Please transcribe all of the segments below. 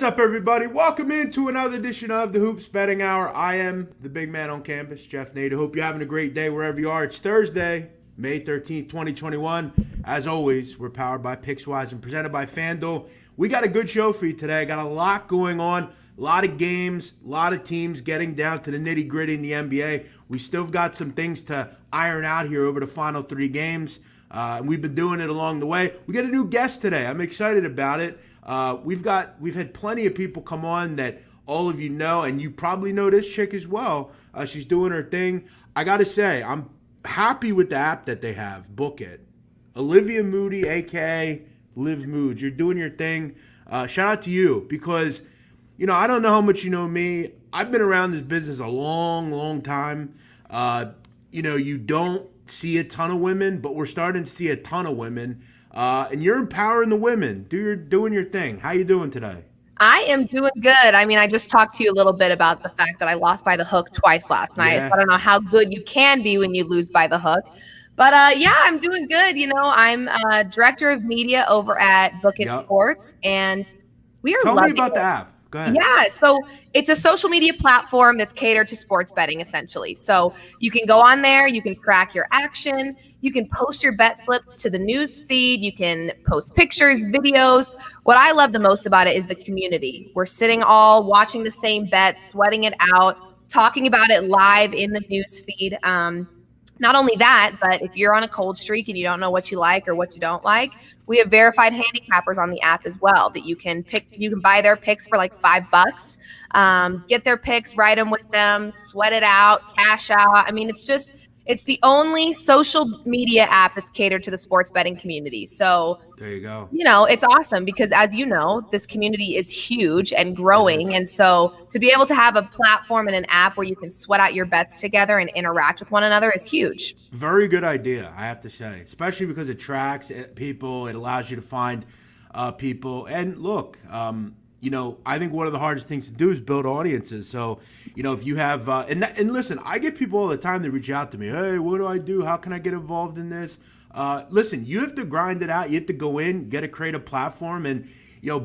up, everybody? Welcome into another edition of the Hoops Betting Hour. I am the big man on campus, Jeff Nadu. Hope you're having a great day wherever you are. It's Thursday, May 13th, 2021. As always, we're powered by PicksWise and presented by FanDuel. We got a good show for you today. Got a lot going on, a lot of games, a lot of teams getting down to the nitty-gritty in the NBA. We still got some things to iron out here over the final three games. And we've been doing it along the way. We got a new guest today. I'm excited about it. We've had plenty of people come on that all of you know, and you probably know this chick as well. She's doing her thing. I got to say, I'm happy with the app that they have. Book it. Olivia Moody, a.k.a. Liv Mood. You're doing your thing. Shout out to you because, I don't know how much you know me. I've been around this business a long, long time. You don't see a ton of women, but we're starting to see a ton of women. And you're empowering the women. Doing your thing. How you doing today? I am doing good. I just talked to you a little bit about the fact that I lost by the hook twice last night. Yeah. I don't know how good you can be when you lose by the hook. But I'm doing good. I'm director of media over at Book It Sports, and we are Tell loving me about it. the app. Go ahead. Yeah, so it's a social media platform that's catered to sports betting, essentially. So you can go on there, you can track your action, you can post your bet slips to the news feed, you can post pictures, videos. What I love the most about it is the community. We're sitting all watching the same bets, sweating it out, talking about it live in the news feed. Not only that, but if you're on a cold streak and you don't know what you like or what you don't like, we have verified handicappers on the app as well that you can pick. You can buy their picks for like $5. Get their picks, write them with them, sweat it out, cash out. It's the only social media app that's catered to the sports betting community. So there you go. It's awesome because, as you know, this community is huge and growing. And so to be able to have a platform and an app where you can sweat out your bets together and interact with one another is huge. Very good idea, I have to say, especially because it tracks people. It allows you to find people. And look, I think one of the hardest things to do is build audiences. So, if you have, and listen, I get people all the time that reach out to me. Hey, what do I do? How can I get involved in this? Listen, you have to grind it out. You have to go in, create a platform, and,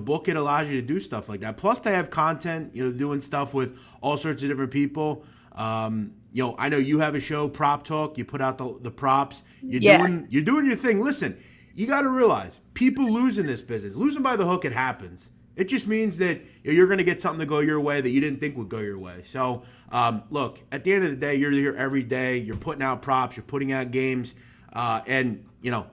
Book It allows you to do stuff like that. Plus, they have content, doing stuff with all sorts of different people. I know you have a show, Prop Talk. You put out the props. You're doing your thing. Listen, you got to realize people lose in this business. Losing by the hook, it happens. It just means that you're going to get something to go your way that you didn't think would go your way. So, look, at the end of the day, you're here every day. You're putting out props. You're putting out games. And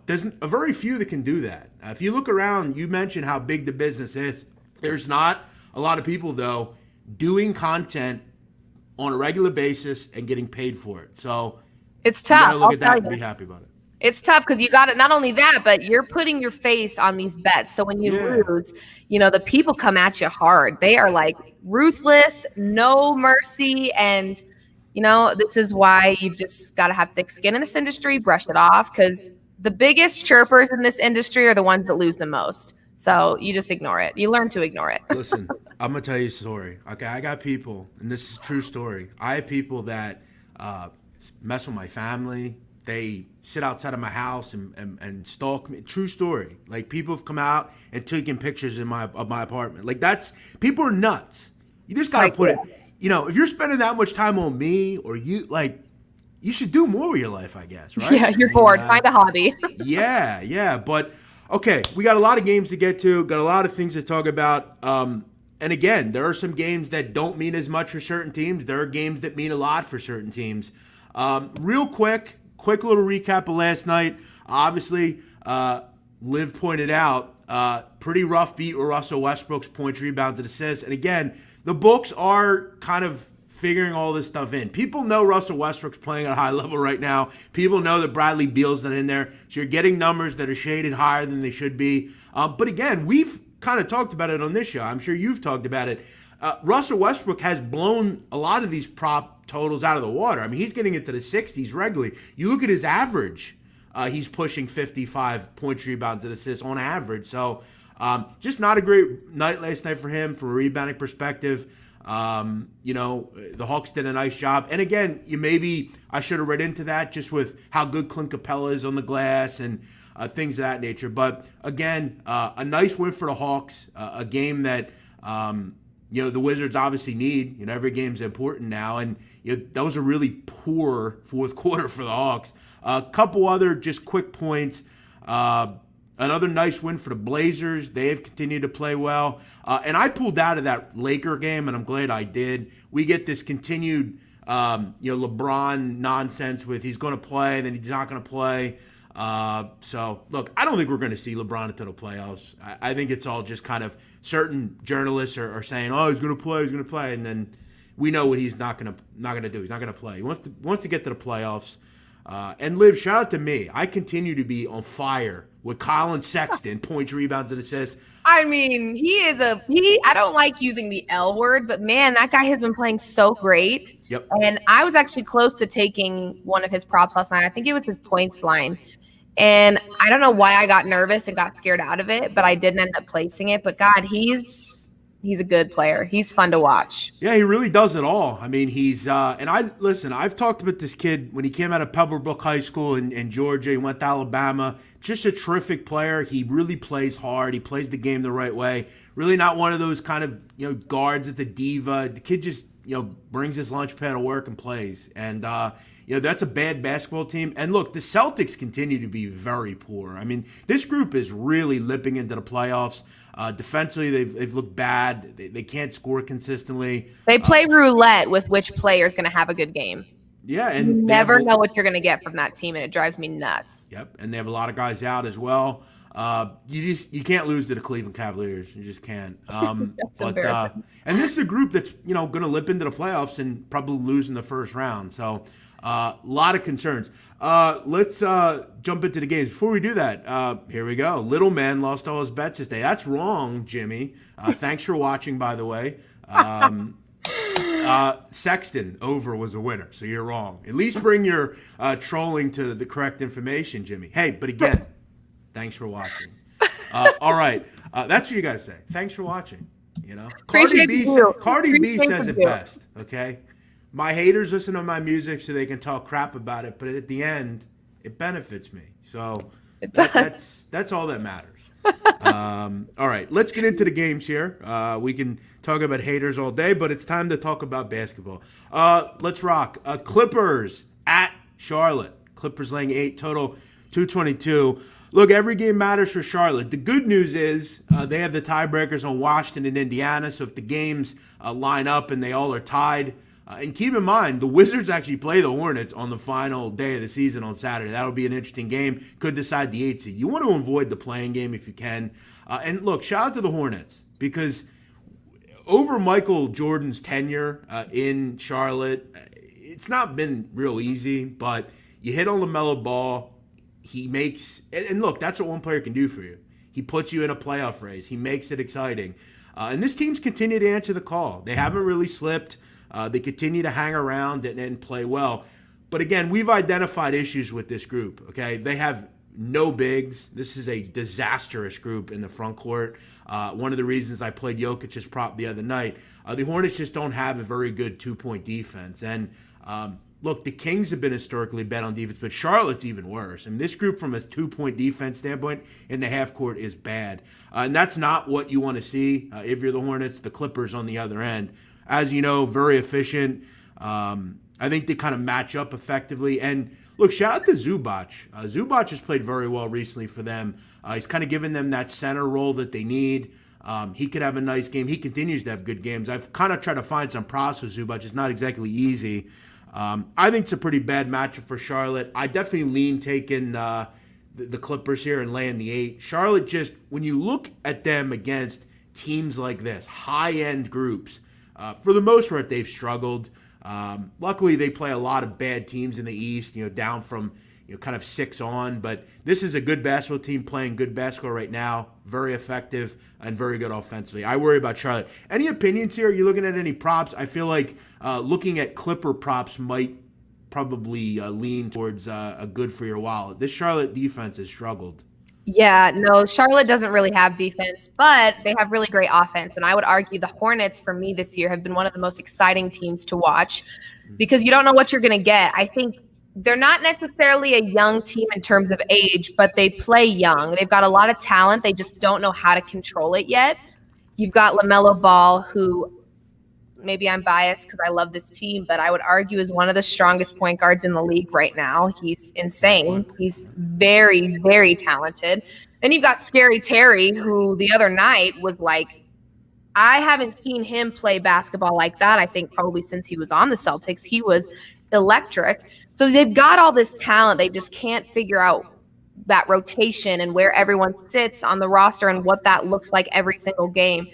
there's a very few that can do that. If you look around, you mentioned how big the business is. There's not a lot of people, though, doing content on a regular basis and getting paid for it. So it's tough. You got to look at that and be happy about it. It's tough because you got it. Not only that, but you're putting your face on these bets. So when you lose, the people come at you hard. They are like ruthless, no mercy. And, this is why you've just got to have thick skin in this industry, brush it off, because the biggest chirpers in this industry are the ones that lose the most. So you just ignore it. You learn to ignore it. Listen, I'm going to tell you a story. Okay, I got people, and this is a true story. I have people that mess with my family. They sit outside of my house and stalk me. True story. Like, people have come out and taken pictures of my apartment. Like, people are nuts. You just got to put it, if you're spending that much time on me or you, like, you should do more with your life, I guess, right? Yeah, you're bored. Find a hobby. Yeah. But, okay, we got a lot of games to get to, got a lot of things to talk about. And again, there are some games that don't mean as much for certain teams. There are games that mean a lot for certain teams. Real quick little recap of last night. Obviously, Liv pointed out, pretty rough beat with Russell Westbrook's points, rebounds, and assists. And again, the books are kind of figuring all this stuff in. People know Russell Westbrook's playing at a high level right now. People know that Bradley Beal's not in there. So you're getting numbers that are shaded higher than they should be. But again, we've kind of talked about it on this show. I'm sure you've talked about it. Russell Westbrook has blown a lot of these prop totals out of the water. I mean, he's getting into the 60s regularly. You look at his average, he's pushing 55 points, rebounds, and assists on average. So just not a great night last night for him from a rebounding perspective. The Hawks did a nice job. And again, I should have read into that just with how good Clint Capella is on the glass and things of that nature. But again, a nice win for the Hawks, a game that The Wizards obviously need, every game's important now. And that was a really poor fourth quarter for the Hawks. A couple other just quick points. Another nice win for the Blazers. They have continued to play well. And I pulled out of that Laker game, and I'm glad I did. We get this continued, LeBron nonsense with he's going to play, then he's not going to play. So, look, I don't think we're going to see LeBron until the playoffs. I think it's all just kind of certain journalists are saying, oh, he's going to play, and then we know what he's not going to do. He's not going to play. He wants to get to the playoffs. And Liv, shout out to me. I continue to be on fire with Colin Sexton, points, rebounds, and assists. I mean, I don't like using the L word, but man, that guy has been playing so great. Yep. And I was actually close to taking one of his props last night. I think it was his points line. And I don't know why I got nervous and got scared out of it, but I didn't end up placing it. But God, he's a good player. He's fun to watch. Yeah, he really does it all. I mean, I've talked about this kid when he came out of Pebblebrook High School in Georgia. He went to Alabama. Just a terrific player. He really plays hard. He plays the game the right way. Really not one of those kind of, guards that's a diva. The kid just, brings his lunch pail to work and plays. And, that's a bad basketball team. And look, the Celtics continue to be very poor. I mean, this group is really limping into the playoffs. Defensively, they've looked bad. They can't score consistently. They play roulette with which player is going to have a good game. Yeah, and you never know what you're going to get from that team, and it drives me nuts. Yep, and they have a lot of guys out as well. You can't lose to the Cleveland Cavaliers. You just can't. That's embarrassing. And this is a group that's going to limp into the playoffs and probably lose in the first round. So a lot of concerns. Let's jump into the games. Before we do that, here we go. Little man lost all his bets this day. That's wrong, Jimmy. Thanks for watching, by the way. Sexton over was a winner, so you're wrong. At least bring your trolling to the correct information, Jimmy. Hey, but again, thanks for watching. All right, that's what you got to say. Thanks for watching. Cardi B says it best. Okay. My haters listen to my music so they can talk crap about it, but at the end, it benefits me. So that's all that matters. All right, let's get into the games here. We can talk about haters all day, but it's time to talk about basketball. Let's rock. Clippers at Charlotte. Clippers laying 8, total 222. Look, every game matters for Charlotte. The good news is they have the tiebreakers on Washington and Indiana, so if the games line up and they all are tied, and keep in mind, the Wizards actually play the Hornets on the final day of the season on Saturday. That'll be an interesting game. Could decide the 8 seed. You want to avoid the playing game if you can. And look, shout out to the Hornets because over Michael Jordan's tenure in Charlotte, it's not been real easy, but you hit on LaMelo Ball. He makes – and look, that's what one player can do for you. He puts you in a playoff race. He makes it exciting. And this team's continued to answer the call. They haven't really slipped. They continue to hang around and play well. But again, we've identified issues with this group, okay? They have no bigs. This is a disastrous group in the front court. One of the reasons I played Jokic's prop the other night, the Hornets just don't have a very good two-point defense. And look, the Kings have been historically bad on defense, but Charlotte's even worse. I mean, this group from a two-point defense standpoint in the half court is bad. And that's not what you want to see if you're the Hornets. The Clippers on the other end, as you know, very efficient. I think they kind of match up effectively. And look, shout out to Zubac. Zubac has played very well recently for them. He's kind of given them that center role that they need. He could have a nice game. He continues to have good games. I've kind of tried to find some props with Zubac. It's not exactly easy. I think it's a pretty bad matchup for Charlotte. I definitely lean taking the Clippers here and laying the 8. Charlotte just, when you look at them against teams like this, high-end groups, for the most part, they've struggled. Luckily, they play a lot of bad teams in the East, down from kind of 6 on. But this is a good basketball team playing good basketball right now. Very effective and very good offensively. I worry about Charlotte. Any opinions here? Are you looking at any props? I feel like looking at Clipper props might probably lean towards a good for your wallet. This Charlotte defense has struggled. Yeah, no, Charlotte doesn't really have defense, but they have really great offense. And I would argue the Hornets, for me this year, have been one of the most exciting teams to watch because you don't know what you're going to get. I think they're not necessarily a young team in terms of age, but they play young. They've got a lot of talent. They just don't know how to control it yet. You've got LaMelo Ball, who maybe I'm biased because I love this team, but I would argue is one of the strongest point guards in the league right now. He's insane. He's very, very talented. Then you've got Scary Terry, who the other night was like, I haven't seen him play basketball like that, I think probably since he was on the Celtics. He was electric. So they've got all this talent. They just can't figure out that rotation and where everyone sits on the roster and what that looks like every single game.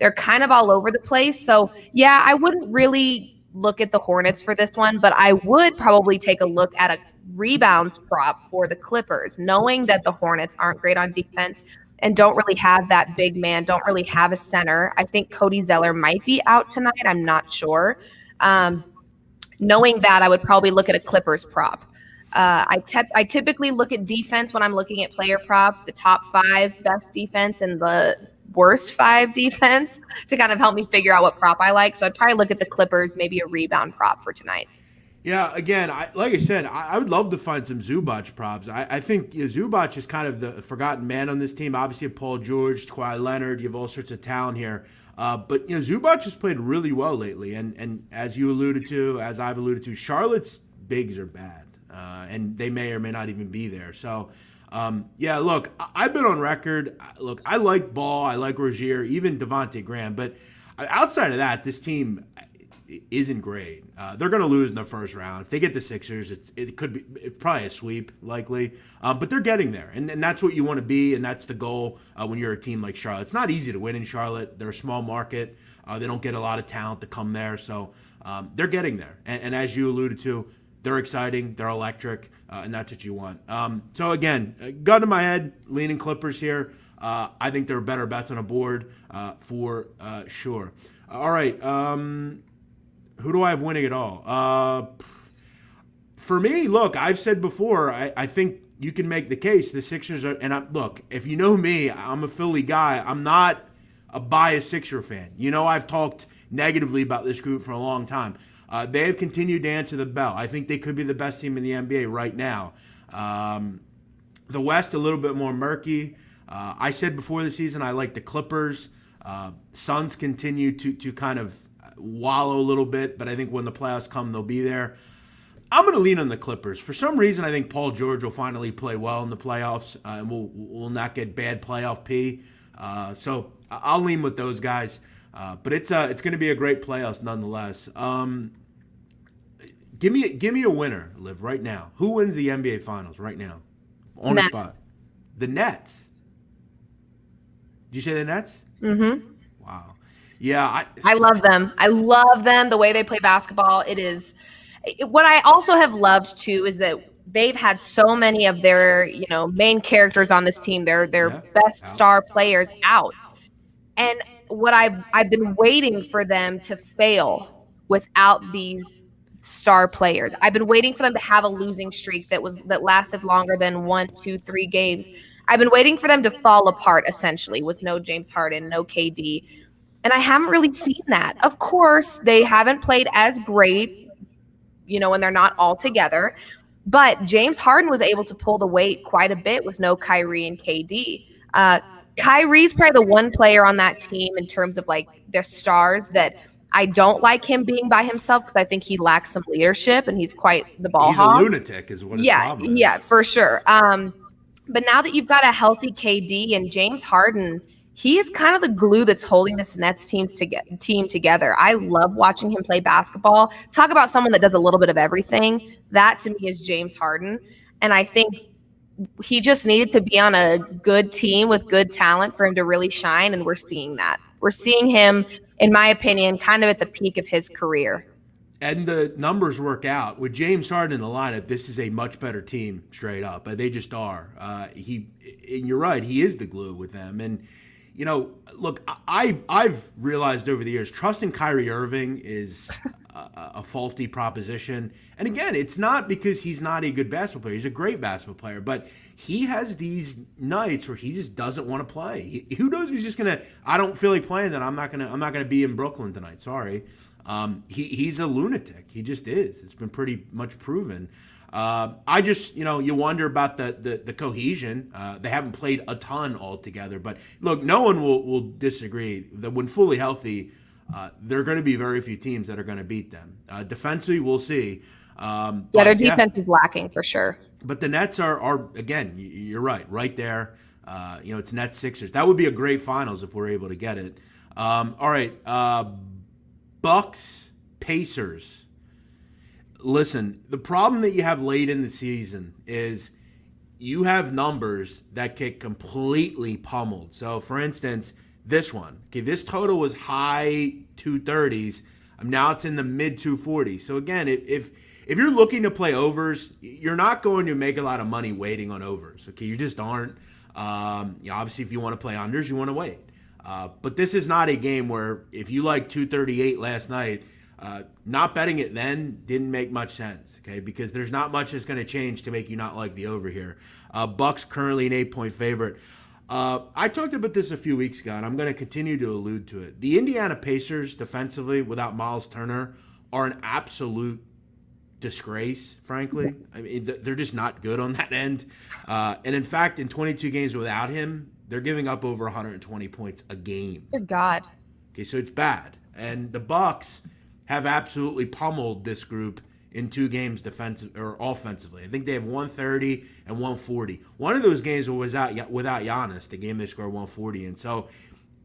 They're kind of all over the place. So, yeah, I wouldn't really look at the Hornets for this one, but I would probably take a look at a rebounds prop for the Clippers, knowing that the Hornets aren't great on defense and don't really have that big man, don't really have a center. I think Cody Zeller might be out tonight. I'm not sure. Knowing that, I would probably look at a Clippers prop. I typically look at defense when I'm looking at player props, the top 5 best defense and the worst 5 defense to kind of help me figure out what prop I like. So I'd probably look at the Clippers, maybe a rebound prop for tonight. Yeah, again, like I said, I would love to find some Zubac props. I think Zubac is kind of the forgotten man on this team. Obviously, Paul George, Kawhi Leonard, you have all sorts of talent here. But Zubac has played really well lately. And as you alluded to, as I've alluded to, Charlotte's bigs are bad. And they may or may not even be there. So, yeah, look, I've been on record. Look, I like Ball. I like Rozier, even Devontae Graham. But outside of that, this team isn't great. They're going to lose in the first round. If they get the Sixers, it's probably a sweep, likely. But they're getting there, and that's what you want to be, and that's the goal when you're a team like Charlotte. It's not easy to win in Charlotte. They're a small market. They don't get a lot of talent to come there, so they're getting there. And as you alluded to, they're exciting, they're electric, and that's what you want. So again, gun to my head, leaning Clippers here. I think there are better bets on a board for sure. All right. Who do I have winning it all? For me, look, I've said before, I think you can make the case the Sixers are, and look, if you know me, I'm a Philly guy. I'm not a biased Sixer fan. I've talked negatively about this group for a long time. They have continued to answer the bell. I think they could be the best team in the NBA right now. The West, a little bit more murky. I said before the season I like the Clippers. Suns continue to kind of wallow a little bit, but I think when the playoffs come, they'll be there. I'm going to lean on the Clippers. For some reason, I think Paul George will finally play well in the playoffs, and we'll not get bad playoff P. So I'll lean with those guys. But it's going to be a great playoffs nonetheless. Give me a winner, Liv, right now. Who wins the NBA Finals right now? On Nets. the spot. The Nets. Did you say the Nets? Mm-hmm. Wow. Yeah, I love them. I love them. The way they play basketball. What I also have loved too is that they've had so many of their, main characters on this team, their best star players out. And what I've been waiting for them to fail without these star players. I've been waiting for them to have a losing streak that lasted longer than 1, 2, 3 games. I've been waiting for them to fall apart essentially with no James Harden, no KD. And I haven't really seen that. Of course, they haven't played as great, when they're not all together. But James Harden was able to pull the weight quite a bit with no Kyrie and KD. Kyrie's probably the one player on that team in terms of like their stars that I don't like him being by himself because I think he lacks some leadership and he's quite the ball hog. He's a lunatic is what his problem is. Yeah, for sure. But now that you've got a healthy KD and James Harden, he is kind of the glue that's holding this Nets team together. I love watching him play basketball. Talk about someone that does a little bit of everything. That to me is James Harden. And I think he just needed to be on a good team with good talent for him to really shine. And we're seeing that. We're seeing him, in my opinion, kind of at the peak of his career. And the numbers work out. With James Harden in the lineup, this is a much better team straight up. They just are. And you're right, he is the glue with them. And look, I've realized over the years, trusting Kyrie Irving is a faulty proposition. And again, it's not because he's not a good basketball player. He's a great basketball player. But he has these nights where he just doesn't want to play. Who knows if he's just going to, I don't feel like playing, then I'm not gonna be in Brooklyn tonight. Sorry. He's a lunatic. He just is. It's been pretty much proven. I just, you wonder about the cohesion. They haven't played a ton altogether, but look, no one will disagree that when fully healthy, there are going to be very few teams that are going to beat them. Defensively, we'll see. Their defense is lacking for sure. But the Nets are again, you're right there. It's Nets Sixers. That would be a great finals if we're able to get it. All right, Bucks Pacers. Listen, the problem that you have late in the season is you have numbers that get completely pummeled. So, for instance, this one. Okay, this total was high 230s. Now it's in the mid 240s. So again, if you're looking to play overs, you're not going to make a lot of money waiting on overs. Okay, you just aren't. Obviously, if you want to play unders, you want to wait. But this is not a game where if you like 238 last night, not betting it then didn't make much sense, okay? Because there's not much that's going to change to make you not like the over here. Bucks currently an 8-point favorite. I talked about this a few weeks ago, and I'm going to continue to allude to it. The Indiana Pacers defensively without Miles Turner are an absolute disgrace, frankly. I mean, they're just not good on that end. And in fact, in 22 games without him, they're giving up over 120 points a game. Good God. Okay, so it's bad. And the Bucks have absolutely pummeled this group in 2 games defensive or offensively. I think they have 130 and 140. One of those games was without Giannis, the game they scored 140. And so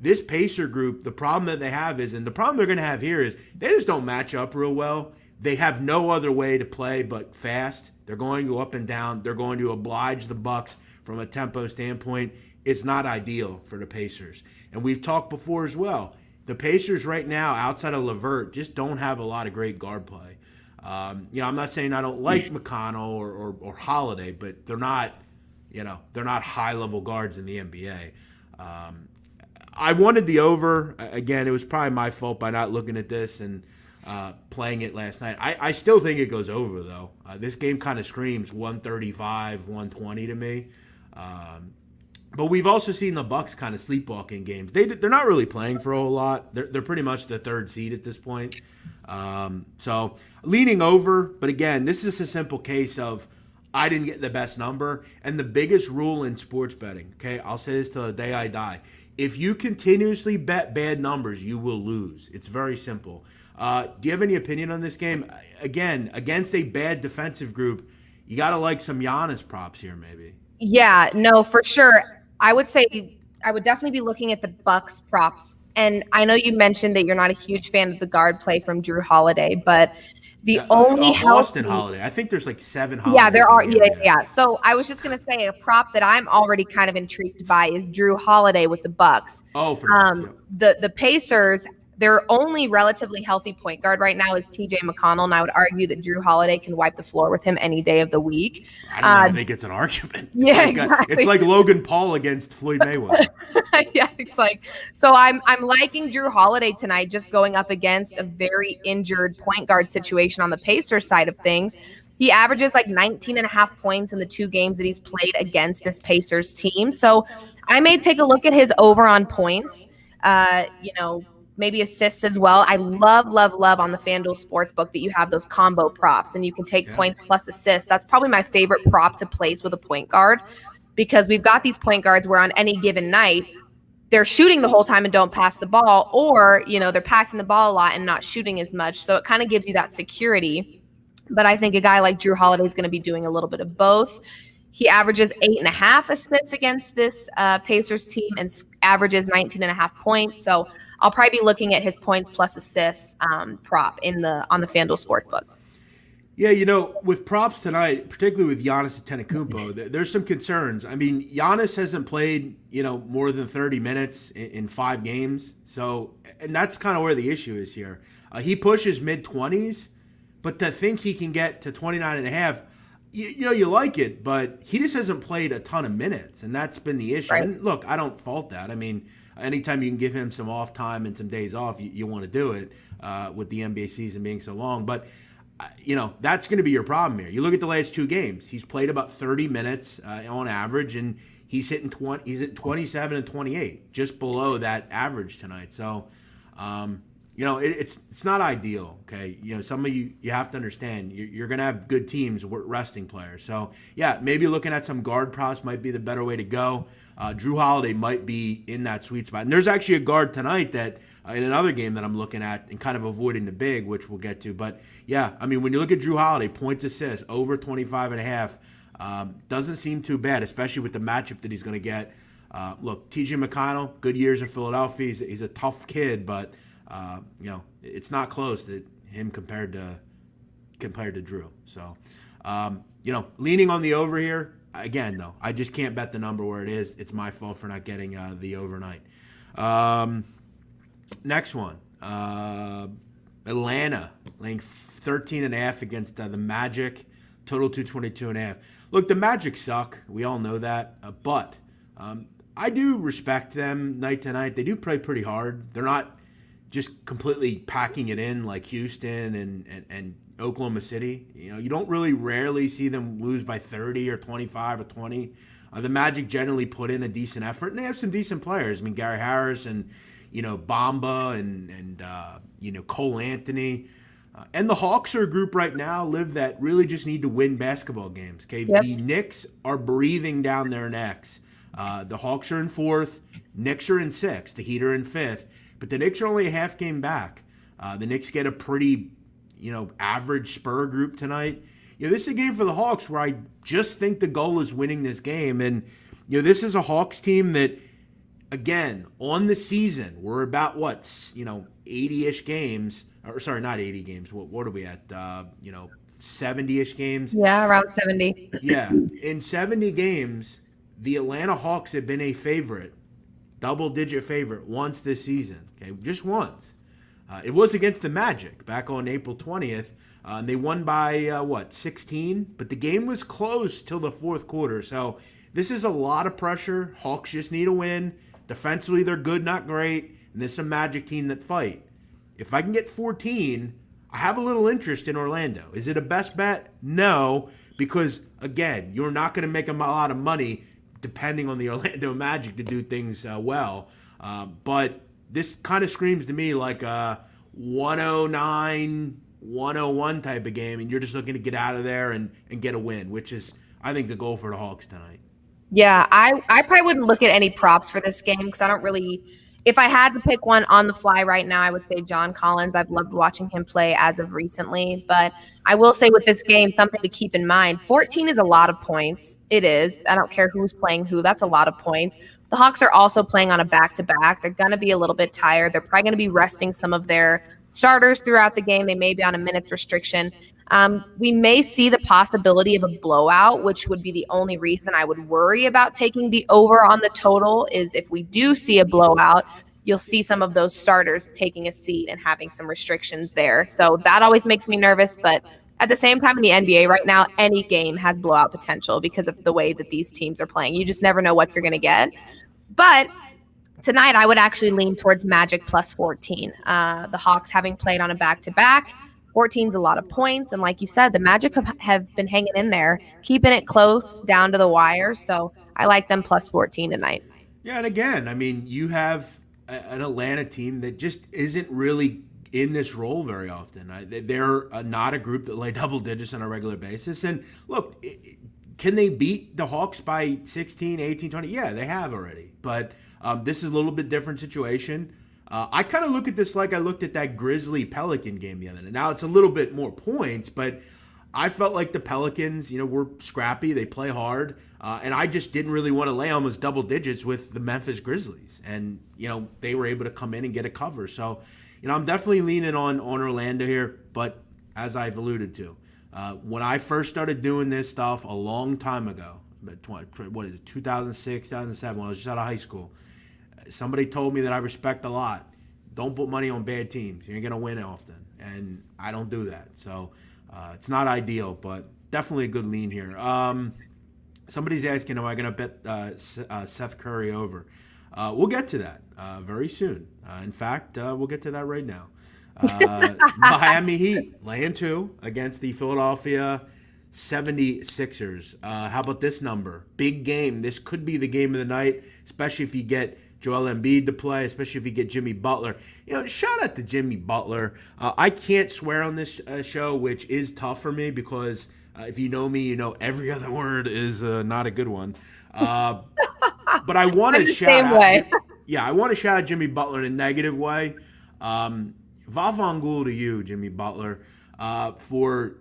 this Pacer group, the problem that they have is, and the problem they're going to have here is they just don't match up real well. They have no other way to play but fast. They're going to go up and down. They're going to oblige the Bucks from a tempo standpoint. It's not ideal for the Pacers. And we've talked before as well. The Pacers right now, outside of LeVert, just don't have a lot of great guard play. I'm not saying I don't like McConnell or Holiday, but they're not high-level guards in the NBA. I wanted the over. Again, it was probably my fault by not looking at this and playing it last night. I still think it goes over, though. This game kind of screams 135, 120 to me. But we've also seen the Bucks kind of sleepwalking games. They're not really playing for a whole lot. They're pretty much the 3rd seed at this point. So leaning over, but again, this is a simple case of I didn't get the best number. And the biggest rule in sports betting, okay, I'll say this till the day I die. If you continuously bet bad numbers, you will lose. It's very simple. Do you have any opinion on this game? Again, against a bad defensive group, you got to like some Giannis props here maybe. Yeah, no, for sure. I would say I would definitely be looking at the Bucks props. And I know you mentioned that you're not a huge fan of the guard play from Drew Holiday, but the only Boston Holiday. I think there's like 7 Holidays. Yeah, there are. Yeah. So I was just gonna say a prop that I'm already kind of intrigued by is Drew Holiday with the Bucks. Oh, for the Pacers. Their only relatively healthy point guard right now is TJ McConnell, and I would argue that Drew Holiday can wipe the floor with him any day of the week. I don't even think it's an argument. Yeah, exactly. It's like Logan Paul against Floyd Mayweather. Yeah, it's like so. I'm liking Drew Holiday tonight, just going up against a very injured point guard situation on the Pacers side of things. He averages like 19.5 points in the 2 games that he's played against this Pacers team. So I may take a look at his over on points. Maybe assists as well. I love on the FanDuel Sportsbook that you have those combo props and you can take points plus assists. That's probably my favorite prop to place with a point guard because we've got these point guards where on any given night, they're shooting the whole time and don't pass the ball, or, they're passing the ball a lot and not shooting as much. So it kind of gives you that security. But I think a guy like Drew Holiday is going to be doing a little bit of both. He averages 8.5 assists against this Pacers team and averages 19.5 points. So I'll probably be looking at his points plus assists prop on the FanDuel Sportsbook. Yeah, with props tonight, particularly with Giannis Antetokounmpo, there's some concerns. I mean, Giannis hasn't played, more than 30 minutes in 5 games. So, and that's kind of where the issue is here. He pushes mid-20s, but to think he can get to 29.5, you like it, but he just hasn't played a ton of minutes, and that's been the issue. Right. And look, I don't fault that. I mean, anytime you can give him some off time and some days off, you want to do it with the NBA season being so long. But, that's going to be your problem here. You look at the last 2 games. He's played about 30 minutes on average, and he's at 27 and 28, just below that average tonight. So, it's not ideal. Okay, some of you have to understand you're going to have good teams resting players. So yeah, maybe looking at some guard props might be the better way to go. Drew Holiday might be in that sweet spot, and there's actually a guard tonight that in another game that I'm looking at and kind of avoiding the big, which we'll get to. But yeah, I mean, when you look at Drew Holiday, points, assists over 25.5, doesn't seem too bad, especially with the matchup that he's going to get. Look, T.J. McConnell, good years in Philadelphia. He's a tough kid, but it's not close to him compared to Drew. So, leaning on the over here. Again, though, I just can't bet the number where it is. It's my fault for not getting the overnight. Next one, Atlanta laying 13.5 against the Magic. Total 222.5. Look, the Magic suck. We all know that, but I do respect them night to night. They do play pretty hard. They're not just completely packing it in like Houston and Oklahoma City. You don't really rarely see them lose by 30 or 25 or 20. The Magic generally put in a decent effort, and they have some decent players. I mean, Gary Harris and Bamba and Cole Anthony. And the Hawks are a group right now, Liv, that really just need to win basketball games. Okay, yep. The Knicks are breathing down their necks. The Hawks are in 4th. Knicks are in 6th. The Heat are in 5th. But the Knicks are only a half game back. The Knicks get a pretty, average Spur group tonight. This is a game for the Hawks where I just think the goal is winning this game. And, this is a Hawks team that, again, on the season, we're about 80-ish games. Or sorry, not 80 games. What are we at? 70-ish games? Yeah, around 70. Yeah. In 70 games, the Atlanta Hawks have been a favorite, double-digit favorite, once this season. Okay, just once. It was against the Magic back on April 20th. And they won by, 16? But the game was close till the fourth quarter. So this is a lot of pressure. Hawks just need a win. Defensively, they're good, not great. And this is a Magic team that fight. If I can get 14, I have a little interest in Orlando. Is it a best bet? No, because, again, you're not going to make a lot of money depending on the Orlando Magic to do things well. But this kind of screams to me like a 109, 101 type of game, and you're just looking to get out of there and get a win, which is, I think, the goal for the Hawks tonight. Yeah, I probably wouldn't look at any props for this game because I don't really – if I had to pick one on the fly right now, I would say John Collins. I've loved watching him play as of recently. But I will say with this game, something to keep in mind, 14 is a lot of points. It is. I don't care who's playing who. That's a lot of points. The Hawks are also playing on a back-to-back. They're going to be a little bit tired. They're probably going to be resting some of their starters throughout the game. They may be on a minutes restriction. We may see the possibility of a blowout, which would be the only reason I would worry about taking the over on the total is if we do see a blowout, you'll see some of those starters taking a seat and having some restrictions there. So that always makes me nervous. But at the same time in the NBA right now, any game has blowout potential because of the way that these teams are playing. You just never know what you're going to get. But tonight I would actually lean towards Magic plus 14. The Hawks having played on a back-to-back. 14 is a lot of points. And like you said, the Magic have been hanging in there, keeping it close down to the wire. So I like them plus 14 tonight. Yeah, and again, I mean, you have an Atlanta team that just isn't really in this role very often. They're not a group that lay double digits on a regular basis. And look, can they beat the Hawks by 16, 18, 20? Yeah, they have already. But this is a little bit different situation. I kind of look at this like I looked at that Grizzly-Pelican game the other night. Now, it's a little bit more points, but I felt like the Pelicans, were scrappy. They play hard. And I just didn't really want to lay almost double digits with the Memphis Grizzlies. And, they were able to come in and get a cover. So, I'm definitely leaning on Orlando here. But as I've alluded to, when I first started doing this stuff a long time ago, 2006, 2007, when I was just out of high school, somebody told me that I respect a lot. Don't put money on bad teams. You ain't going to win often. And I don't do that. So it's not ideal, but definitely a good lean here. Somebody's asking, am I going to bet Seth Curry over? We'll get to that very soon. In fact, we'll get to that right now. Miami Heat laying 2 against the Philadelphia 76ers. How about this number? Big game. This could be the game of the night, especially if you get Joel Embiid to play, especially if you get Jimmy Butler. Shout out to Jimmy Butler. I can't swear on this show, which is tough for me because if you know me, you know every other word is not a good one. But I want to shout out. Yeah, I want to shout out Jimmy Butler in a negative way. Vavangul to you, Jimmy Butler, for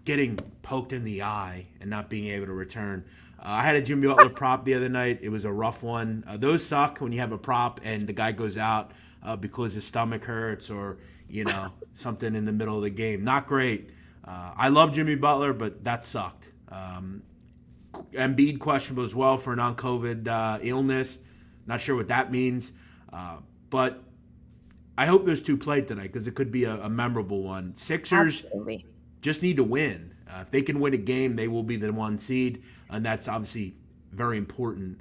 getting poked in the eye and not being able to return. I had a Jimmy Butler prop the other night. It was a rough one. Those suck when you have a prop and the guy goes out because his stomach hurts or, something in the middle of the game. Not great. I love Jimmy Butler, but that sucked. Embiid questionable as well for a non-COVID illness. Not sure what that means. But I hope those two play tonight because it could be a memorable one. Sixers just need to win. If they can win a game, they will be the 1 seed, and that's obviously very important.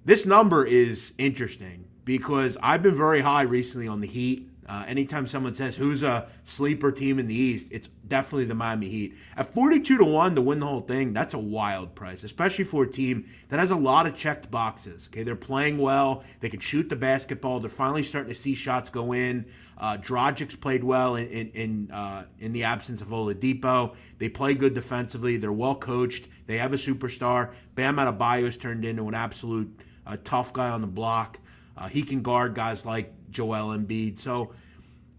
This number is interesting because I've been very high recently on the Heat. Anytime someone says who's a sleeper team in the East, it's definitely the Miami Heat. At 42-1 to win the whole thing, that's a wild price, especially for a team that has a lot of checked boxes. Okay, they're playing well. They can shoot the basketball. They're finally starting to see shots go in. Dragic's played well in the absence of Oladipo. They play good defensively. They're well coached. They have a superstar. Bam Adebayo's turned into an absolute tough guy on the block. He can guard guys like Joel Embiid. So,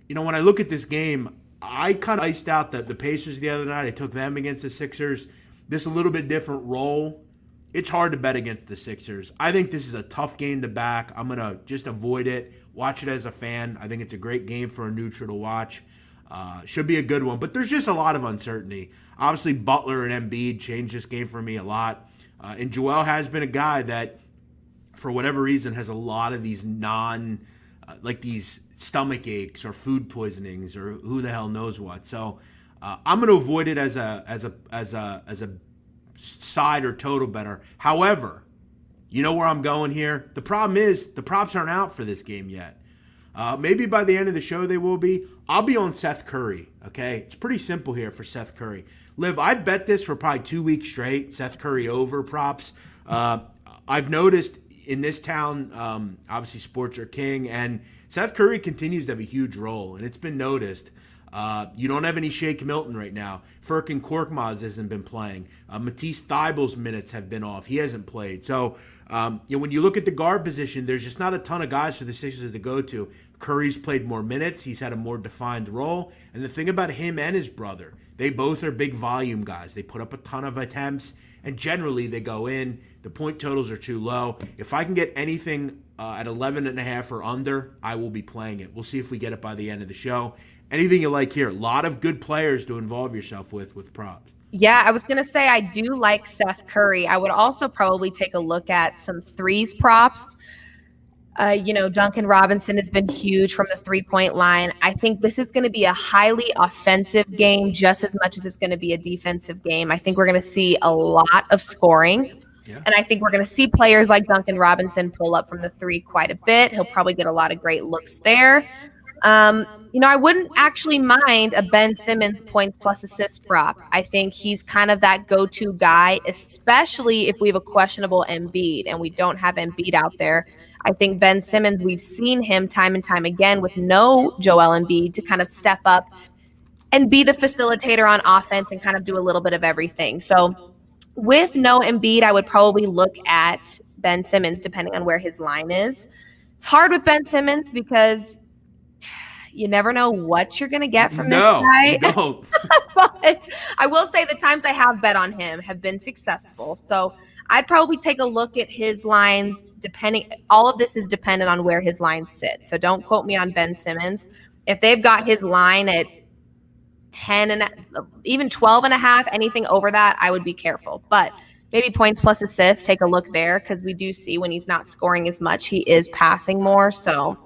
when I look at this game, I kind of iced out the Pacers the other night. I took them against the Sixers. This a little bit different role. It's hard to bet against the Sixers. I think this is a tough game to back. I'm going to just avoid it. Watch it as a fan. I think it's a great game for a neutral to watch. Should be a good one. But there's just a lot of uncertainty. Obviously, Butler and Embiid changed this game for me a lot. And Joel has been a guy that, for whatever reason, has a lot of these like these stomach aches or food poisonings or who the hell knows what. So I'm going to avoid it as a side or total better. However, you know where I'm going here. The problem is the props aren't out for this game yet. Maybe by the end of the show they will be. I'll be on Seth Curry. Okay, it's pretty simple here for Seth Curry. Liv, I've bet this for probably 2 weeks straight. Seth Curry over props. I've noticed in this town, obviously sports are king, and Seth Curry continues to have a huge role, and it's been noticed. You don't have any Shake Milton right now. Furkan Korkmaz hasn't been playing. Matisse Thybulle's minutes have been off. He hasn't played. So, when you look at the guard position, there's just not a ton of guys for the Sixers to go to. Curry's played more minutes. He's had a more defined role. And the thing about him and his brother, they both are big volume guys. They put up a ton of attempts, and generally they go in. The point totals are too low. If I can get anything at 11.5 or under, I will be playing it. We'll see if we get it by the end of the show. Anything you like here. A lot of good players to involve yourself with props. Yeah, I was going to say I do like Seth Curry. I would also probably take a look at some threes props. Duncan Robinson has been huge from the three-point line. I think this is going to be a highly offensive game just as much as it's going to be a defensive game. I think we're going to see a lot of scoring. Yeah. And I think we're going to see players like Duncan Robinson pull up from the three quite a bit. He'll probably get a lot of great looks there. I wouldn't actually mind a Ben Simmons points plus assists prop. I think he's kind of that go-to guy, especially if we have a questionable Embiid and we don't have Embiid out there. I think Ben Simmons, we've seen him time and time again with no Joel Embiid to kind of step up and be the facilitator on offense and kind of do a little bit of everything. So with no Embiid, I would probably look at Ben Simmons depending on where his line is. It's hard with Ben Simmons because you never know what you're going to get from this guy. No. But I will say the times I have bet on him have been successful. So I'd probably take a look at his lines all of this is dependent on where his line sits. So don't quote me on Ben Simmons. If they've got his line at 10 and even 12 and a half, anything over that, I would be careful. But maybe points plus assists, take a look there because we do see when he's not scoring as much, he is passing more. So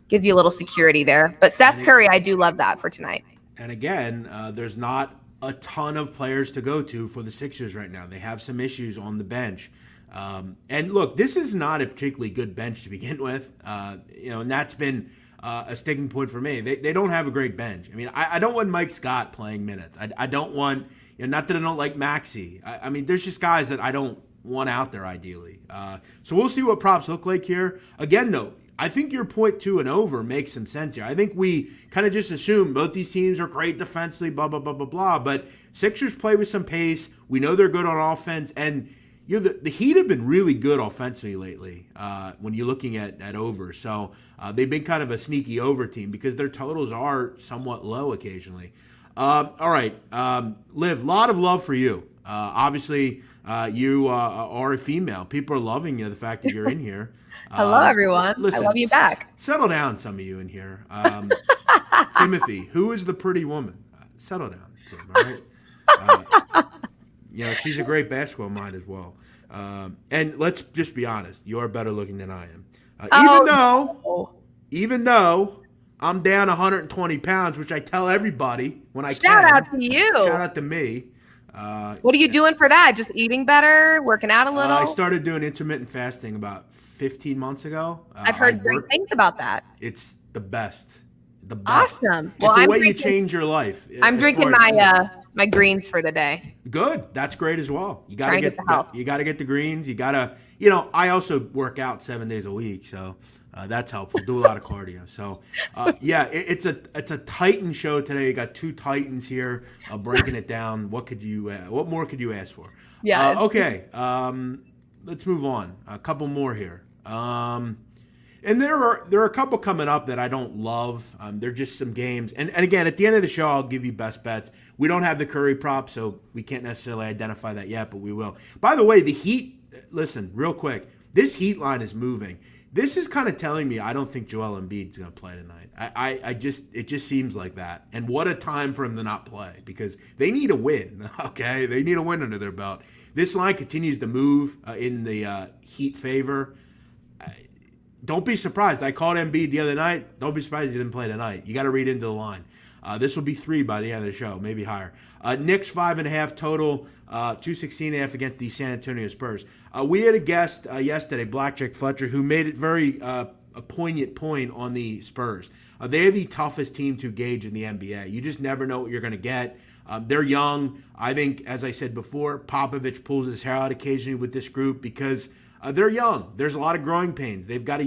gives you a little security there. But Seth Curry, I do love that for tonight. And again, there's not a ton of players to go to for the Sixers right now. They have some issues on the bench. And look, this is not a particularly good bench to begin with. And that's been a sticking point for me. They don't have a great bench. I mean, I don't want Mike Scott playing minutes. I don't want, not that I don't like Maxey. I mean, there's just guys that I don't one out there ideally. So we'll see what props look like here. Again, though, I think your point 2 and over makes some sense here. I think we kind of just assume both these teams are great defensively, blah, blah, blah, blah, blah. But Sixers play with some pace. We know they're good on offense. And the Heat have been really good offensively lately when you're looking at over. So they've been kind of a sneaky over team because their totals are somewhat low occasionally. All right, Liv, a lot of love for you. Obviously, you are a female. People are loving the fact that you're in here. Hello, everyone. Listen, I love you back. Settle down, some of you in here. Timothy, who is the pretty woman? Settle down, Tim, all right? She's a great basketball mind as well. And let's just be honest, you're better looking than I am. Even though I'm down 120 pounds, which I tell everybody when I can. Shout out to you. Shout out to me. What are you doing for that? Just eating better, working out a little? I started doing intermittent fasting about 15 months ago. I've heard great things about that. It's the best. The best. Awesome. It's the way you change your life. I'm drinking my greens for the day. Good. That's great as well. You gotta get the greens. You gotta, I also work out 7 days a week, so that's helpful. Do a lot of cardio. So it's a Titan show today. You got 2 Titans here breaking it down. What more could you ask for? Yeah. Okay. Let's move on. A couple more here. And there are a couple coming up that I don't love. They're just some games. And again, at the end of the show, I'll give you best bets. We don't have the Curry prop, so we can't necessarily identify that yet, but we will. By the way, the Heat, listen, real quick, this Heat line is moving. This is kind of telling me I don't think Joel Embiid's going to play tonight. It just seems like that. And what a time for him to not play because they need a win, okay? They need a win under their belt. This line continues to move in the Heat favor. Don't be surprised. I called Embiid the other night. Don't be surprised he didn't play tonight. You got to read into the line. This will be 3 by the end of the show, maybe higher. Knicks 5.5 total, 216.5 against the San Antonio Spurs. We had a guest yesterday, Blackjack Fletcher, who made it very a poignant point on the Spurs. They are the toughest team to gauge in the NBA. You just never know what you're going to get. They're young. I think, as I said before, Popovich pulls his hair out occasionally with this group because they're young. There's a lot of growing pains. They've got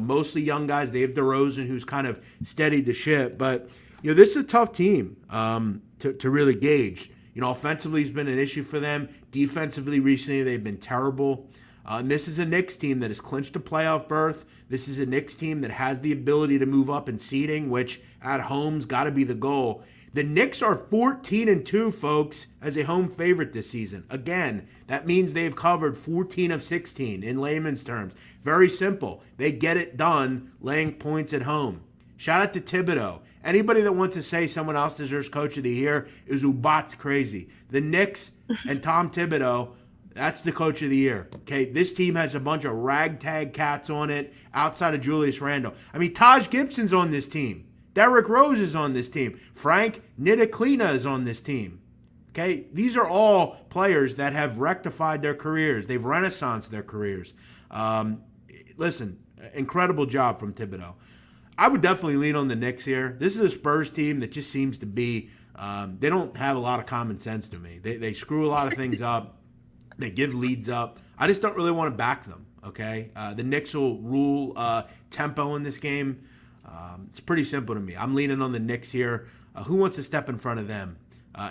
mostly young guys. They have DeRozan, who's kind of steadied the ship. But, this is a tough team to really gauge. Offensively has been an issue for them. Defensively recently, they've been terrible. And this is a Knicks team that has clinched a playoff berth. This is a Knicks team that has the ability to move up in seeding, which at home's got to be the goal. The Knicks are 14-2, folks, as a home favorite this season. Again, that means they've covered 14 of 16 in layman's terms. Very simple. They get it done laying points at home. Shout out to Thibodeau. Anybody that wants to say someone else deserves Coach of the Year is Ubat's crazy. The Knicks and Tom Thibodeau, that's the Coach of the Year. Okay, this team has a bunch of ragtag cats on it outside of Julius Randle. I mean, Taj Gibson's on this team. Derrick Rose is on this team. Frank Ntilikina is on this team. Okay, these are all players that have rectified their careers. They've renaissanced their careers. Listen, incredible job from Thibodeau. I would definitely lean on the Knicks here. This is a Spurs team that just seems to be, they don't have a lot of common sense to me. They screw a lot of things up. They give leads up. I just don't really want to back them, okay? The Knicks will rule tempo in this game. It's pretty simple to me. I'm leaning on the Knicks here. Who wants to step in front of them?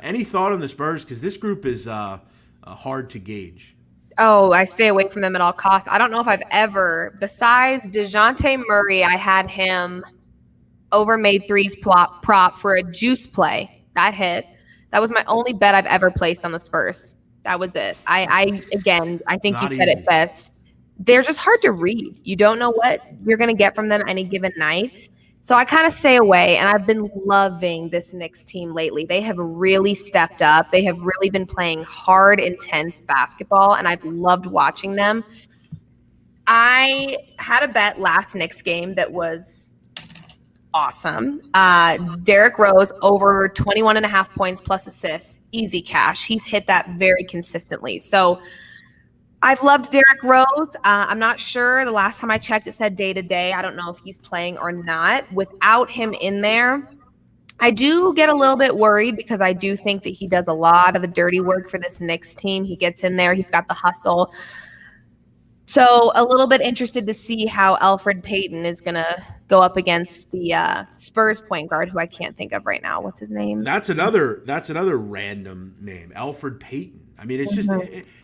Any thought on the Spurs? Because this group is hard to gauge. Oh, I stay away from them at all costs. I don't know if I've ever, besides DeJounte Murray, I had him over made threes prop for a juice play. That hit. That was my only bet I've ever placed on the Spurs. That was it. I think you said it best. They're just hard to read. You don't know what you're going to get from them any given night. So I kind of stay away, and I've been loving this Knicks team lately. They have really stepped up. They have really been playing hard, intense basketball, and I've loved watching them. I had a bet last Knicks game that was awesome. Derrick Rose over 21.5 points plus assists, easy cash. He's hit that very consistently. So I've loved Derrick Rose. I'm not sure. The last time I checked, it said day to day. I don't know if he's playing or not. Without him in there, I do get a little bit worried because I do think that he does a lot of the dirty work for this Knicks team. He gets in there, he's got the hustle. So a little bit interested to see how Alfred Payton is going to go up against the Spurs point guard, who I can't think of right now. What's his name? That's another random name, Alfred Payton. I mean, it's just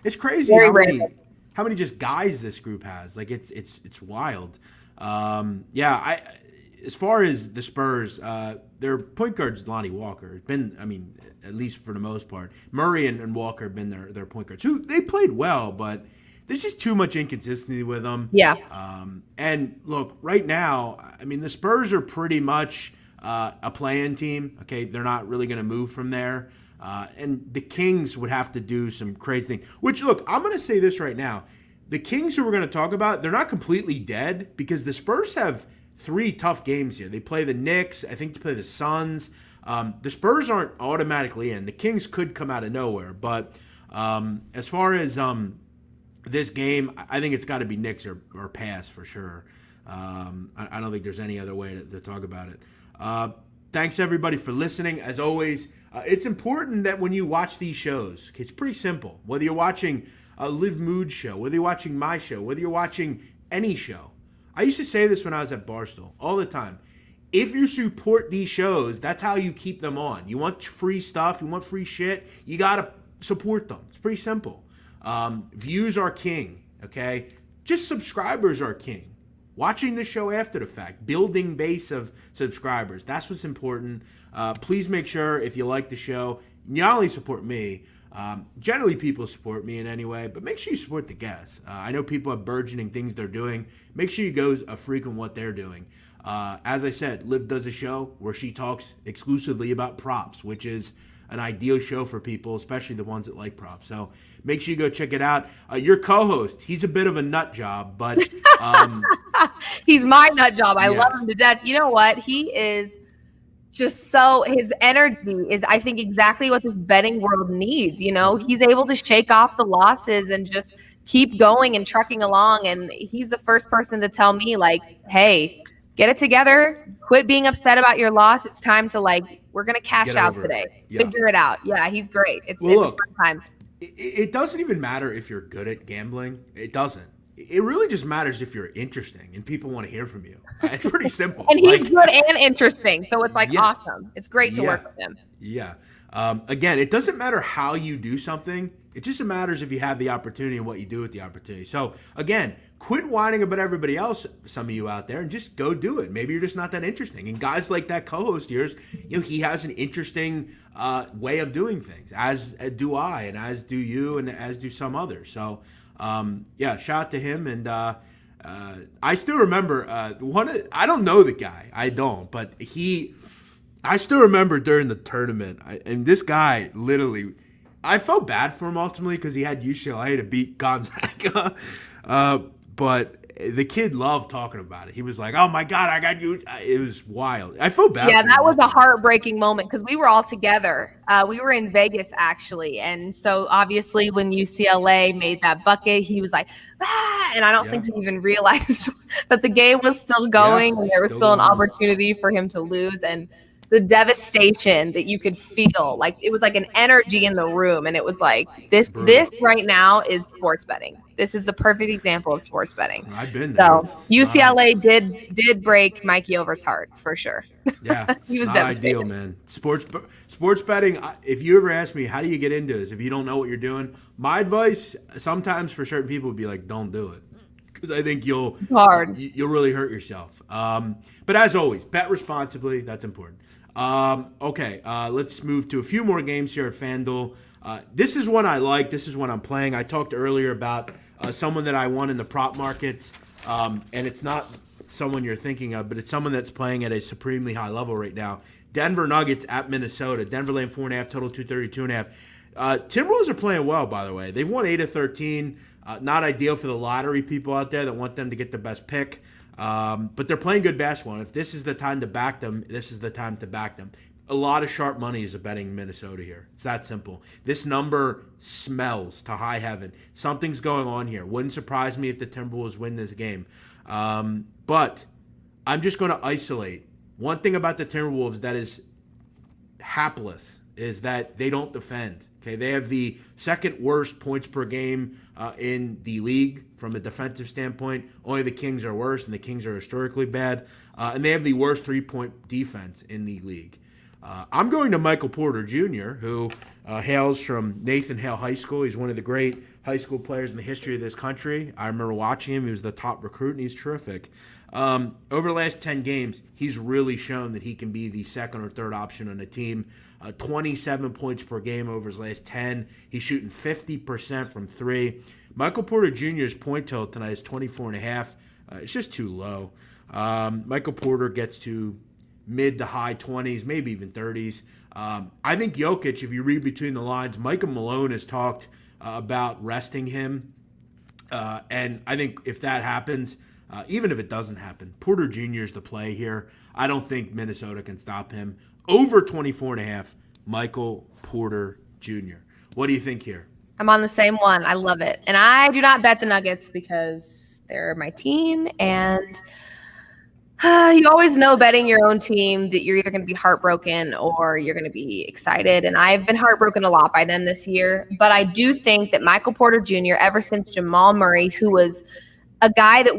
it's crazy how many just guys this group has. Like it's wild. As far as the Spurs, their point guard's Lonnie Walker. It's been, I mean, at least for the most part, Murray and Walker have been their point guards. Who they played well, but there's just too much inconsistency with them. Yeah. And look, right now, I mean, the Spurs are pretty much a play-in team. Okay, they're not really going to move from there. And the Kings would have to do some crazy thing. Which, look, I'm going to say this right now. The Kings who we're going to talk about, they're not completely dead because the Spurs have 3 tough games here. They play the Knicks. I think they play the Suns. The Spurs aren't automatically in. The Kings could come out of nowhere. But as far as this game, I think it's got to be Knicks or pass for sure. I don't think there's any other way to talk about it. Thanks, everybody, for listening. As always, it's important that when you watch these shows, it's pretty simple. Whether you're watching a Liv Mood show, whether you're watching my show, whether you're watching any show. I used to say this when I was at Barstool all the time. If you support these shows, that's how you keep them on. You want free stuff, you want free shit, you got to support them. It's pretty simple. Views are king, okay? Just subscribers are king. Watching the show after the fact, building base of subscribers, that's what's important. Please make sure if you like the show, you not only support me, generally people support me in any way, but make sure you support the guests. I know people have burgeoning things they're doing. Make sure you go frequent what they're doing. As I said, Liv does a show where she talks exclusively about props, which is an ideal show for people, especially the ones that like props. So make sure you go check it out. Your co-host, he's a bit of a nut job, but he's my nut job. I love him to death. You know what? He is just so, his energy is, I think, exactly what this betting world needs. You know, he's able to shake off the losses and just keep going and trucking along. And he's the first person to tell me, like, hey, get it together. Quit being upset about your loss. It's time to, like, we're going to cash out today. Yeah. Figure it out. Yeah, he's great. It's a fun time. It doesn't even matter if you're good at gambling. It doesn't. It really just matters if you're interesting and people want to hear from you. It's pretty simple. And he's good and interesting. So it's awesome. It's great to work with him. Yeah. Again, it doesn't matter how you do something. It just matters if you have the opportunity and what you do with the opportunity. So again, quit whining about everybody else, some of you out there, and just go do it. Maybe you're just not that interesting. And guys like that co-host of yours, he has an interesting way of doing things, as do I, and as do you, and as do some others. So shout out to him. And I still remember I don't know the guy. I don't, but I still remember during the tournament, and this guy literally, I felt bad for him ultimately because he had UCLA to beat Gonzaga. But the kid loved talking about it. He was like, oh my God, I got you. It was wild. I felt bad. Yeah, that was a heartbreaking moment because we were all together. We were in Vegas, actually. And so obviously when UCLA made that bucket, he was like, ah, and I don't think he even realized that the game was still going and there was still an opportunity for him to lose. And the devastation that you could feel, like it was like an energy in the room, and it was like this right now is sports betting. This is the perfect example of sports betting. I've been there. So UCLA did break Mikey Over's heart for sure. Yeah, he was not devastated. ideal, man. Sports betting. If you ever ask me how do you get into this, if you don't know what you're doing, my advice sometimes for certain people would be like, don't do it. Because I think you'll really hurt yourself. But as always, bet responsibly. That's important. Let's move to a few more games here at FanDuel. This is one I like. This is one I'm playing. I talked earlier about someone that I won in the prop markets, and it's not someone you're thinking of, but it's someone that's playing at a supremely high level right now. Denver Nuggets at Minnesota. Denver laying 4.5, total 232.5. Timberwolves are playing well, by the way. They've won 8 of 13. Not ideal for the lottery people out there that want them to get the best pick. But they're playing good basketball. And if this is the time to back them, this is the time to back them. A lot of sharp money is betting Minnesota here. It's that simple. This number smells to high heaven. Something's going on here. Wouldn't surprise me if the Timberwolves win this game. But I'm just going to isolate one thing about the Timberwolves that is hapless is that they don't defend. Okay, they have the second worst points per game in the league from a defensive standpoint. Only the Kings are worse, and the Kings are historically bad. And they have the worst three-point defense in the league. I'm going to Michael Porter Jr., who hails from Nathan Hale High School. He's one of the great high school players in the history of this country. I remember watching him. He was the top recruit, and he's terrific. Over the last 10 games, he's really shown that he can be the second or third option on a team. 27 points per game over his last 10. He's shooting 50% from three. Michael Porter Jr.'s point total tonight is 24.5. It's just too low. Michael Porter gets to mid to high 20s, maybe even 30s. I think Jokic, if you read between the lines, Michael Malone has talked about resting him. And I think if that happens, even if it doesn't happen, Porter Jr. is the play here. I don't think Minnesota can stop him. Over 24.5, Michael Porter Jr. What do you think here? I'm on the same one. I love it. And I do not bet the Nuggets because they're my team. And you always know betting your own team that you're either going to be heartbroken or you're going to be excited. And I've been heartbroken a lot by them this year. But I do think that Michael Porter Jr., ever since Jamal Murray, who was a guy that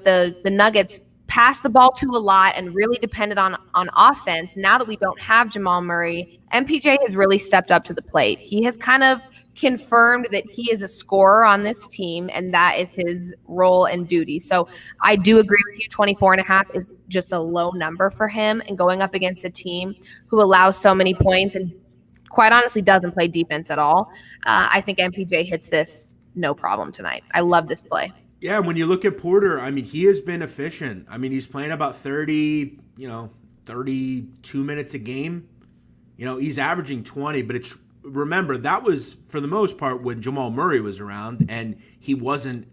that the Nuggets passed the ball to a lot and really depended on offense. Now that we don't have Jamal Murray, MPJ has really stepped up to the plate. He has kind of confirmed that he is a scorer on this team, and that is his role and duty. So I do agree with you. 24.5 is just a low number for him, and going up against a team who allows so many points and quite honestly doesn't play defense at all. I think MPJ hits this no problem tonight. I love this play. Yeah, when you look at Porter, I mean, he has been efficient. I mean, he's playing about 32 minutes a game. He's averaging 20, but remember, that was, for the most part, when Jamal Murray was around, and he wasn't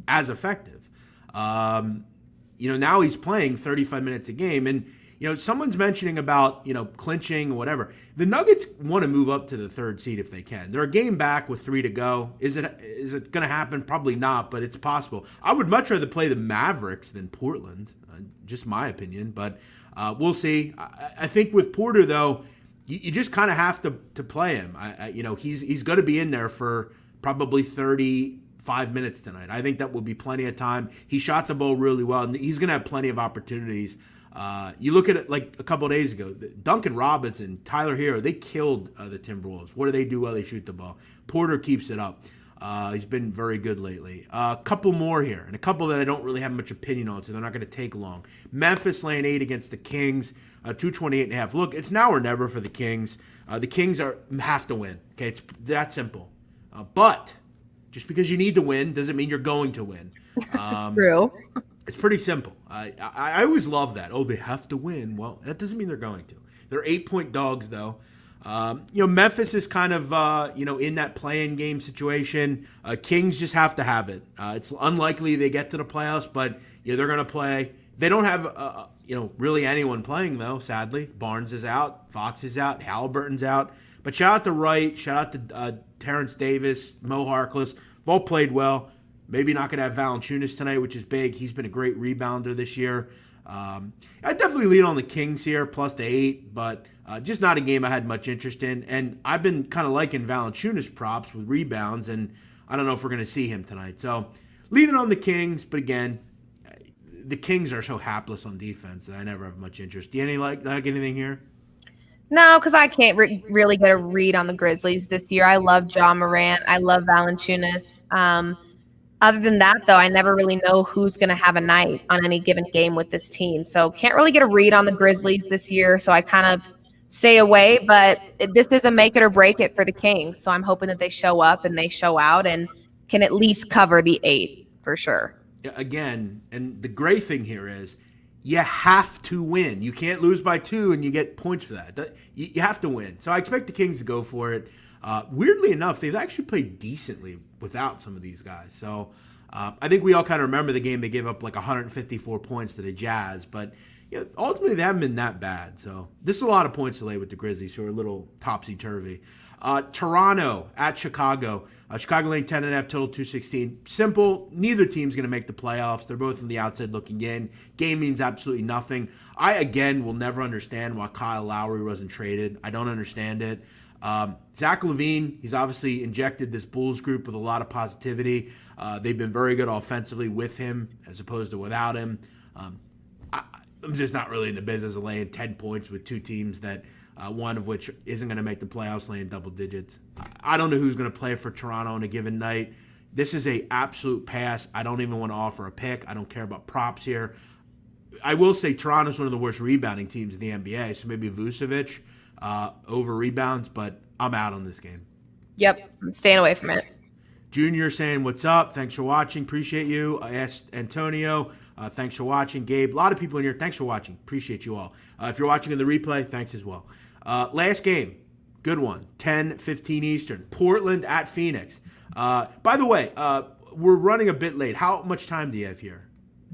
as effective. Now he's playing 35 minutes a game, and, someone's mentioning about, clinching or whatever. The Nuggets want to move up to the third seed if they can. They're a game back with 3 to go. Is it going to happen? Probably not, but it's possible. I would much rather play the Mavericks than Portland, just my opinion, but we'll see. I think with Porter, though, you just kind of have to play him. He's going to be in there for probably 35 minutes tonight. I think that will be plenty of time. He shot the ball really well, and he's going to have plenty of opportunities. You look at it like a couple of days ago, Duncan Robinson, Tyler Hero, they killed the Timberwolves. What do they do? Well, they shoot the ball. Porter keeps it up. He's been very good lately. A couple more here, and a couple that I don't really have much opinion on, so they're not going to take long. Memphis laying 8 against the Kings, 228.5. Look, it's now or never for the Kings. The Kings have to win. Okay, it's that simple. But just because you need to win doesn't mean you're going to win. True. It's pretty simple. I always love that. Oh, they have to win. Well, that doesn't mean they're going to. They're 8-point dogs, though. Memphis is kind of, in that play-in game situation. Kings just have to have it. It's unlikely they get to the playoffs, but they're going to play. They don't have, really anyone playing, though, sadly. Barnes is out. Fox is out. Halliburton's out. But shout out to Wright. Shout out to Terrence Davis, Mo Harkless. They've all played well. Maybe not going to have Valanciunas tonight, which is big. He's been a great rebounder this year. I definitely lean on the Kings here, plus the 8, but just not a game I had much interest in. And I've been kind of liking Valanciunas props with rebounds, and I don't know if we're going to see him tonight. So leaning on the Kings, but again, the Kings are so hapless on defense that I never have much interest. Do you like anything here? No, because I can't really get a read on the Grizzlies this year. I love Ja Morant. I love Valanciunas. Other than that, though, I never really know who's going to have a night on any given game with this team. So can't really get a read on the Grizzlies this year. So I kind of stay away. But this is a make it or break it for the Kings. So I'm hoping that they show up and they show out and can at least cover the 8 for sure. Yeah, again, and the great thing here is you have to win. You can't lose by 2 and you get points for that. You have to win. So I expect the Kings to go for it. Weirdly enough, they've actually played decently without some of these guys. So I think we all kind of remember the game they gave up like 154 points to the Jazz, but ultimately they haven't been that bad. So this is a lot of points to lay with the Grizzlies, who are a little topsy-turvy. Toronto at Chicago. Chicago laying 10.5, total 216. Simple. Neither team's going to make the playoffs. They're both on the outside looking in. Game means absolutely nothing. I, again, will never understand why Kyle Lowry wasn't traded. I don't understand it. Zach LaVine, he's obviously injected this Bulls group with a lot of positivity. They've been very good offensively with him as opposed to without him. I'm just not really in the business of laying 10 points with two teams that one of which isn't going to make the playoffs, laying double digits. I don't know who's going to play for Toronto on a given night. This is a absolute pass. I don't even want to offer a pick. I don't care about props here. I will say Toronto's one of the worst rebounding teams in the NBA, so maybe Vucevic over rebounds, but I'm out on this game. Yep, I'm staying away from it. Junior saying, what's up? Thanks for watching. Appreciate you. I asked Antonio. Thanks for watching. Gabe, a lot of people in here. Thanks for watching. Appreciate you all. If you're watching in the replay, thanks as well. Last game, good one, 10:15 Eastern. Portland at Phoenix. By the way, we're running a bit late. How much time do you have here?